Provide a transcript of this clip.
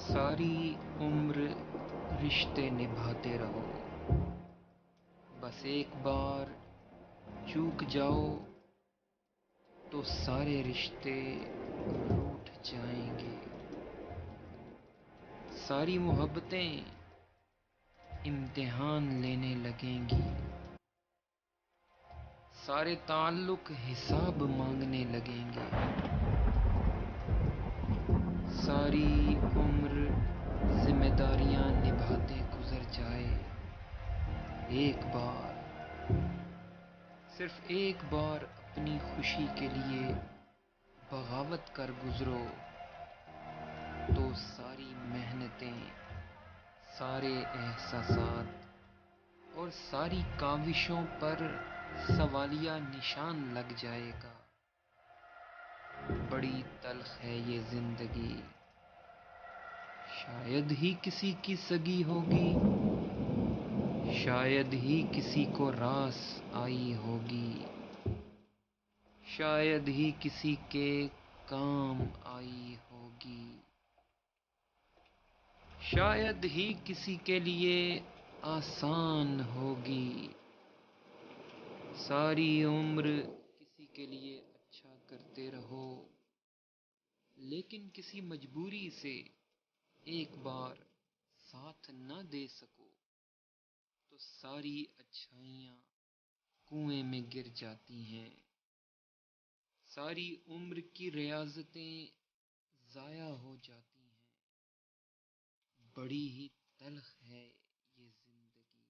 ساری عمر رشتے نبھاتے رہو، بس ایک بار چوک جاؤ تو سارے رشتے روٹھ جائیں گے۔ ساری محبتیں امتحان لینے لگیں گی، سارے تعلق حساب مانگنے لگیں گے۔ ساری عمر ذمہ داریاں نبھاتے گزر جائے، ایک بار، صرف ایک بار اپنی خوشی کے لیے بغاوت کر گزرو تو ساری محنتیں، سارے احساسات اور ساری کاوشوں پر سوالیہ نشان لگ جائے گا۔ بڑی تلخ ہے یہ زندگی، شاید ہی کسی کی سگی ہوگی، شاید ہی کسی کو راس آئی ہوگی، شاید ہی کسی کے کام آئی ہوگی، شاید ہی کسی کے لیے آسان ہوگی۔ ساری عمر کسی کے لیے اچھا کرتے رہو، لیکن کسی مجبوری سے ایک بار ساتھ نہ دے سکو تو ساری اچھائیاں کنویں میں گر جاتی ہیں، ساری عمر کی ریاضتیں ضائع ہو جاتی ہیں۔ بڑی ہی تلخ ہے یہ زندگی۔